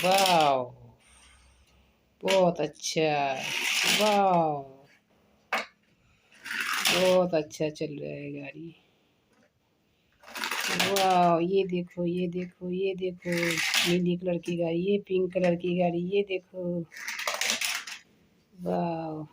Wow! बहुत अच्छा। Wow! बहुत अच्छा चल रहा है गाड़ी। वाओ! ये देखो, ये देखो, ये देखो, नीली कलर की गाड़ी, ये पिंक कलर की गाड़ी, ये देखो। वाओ!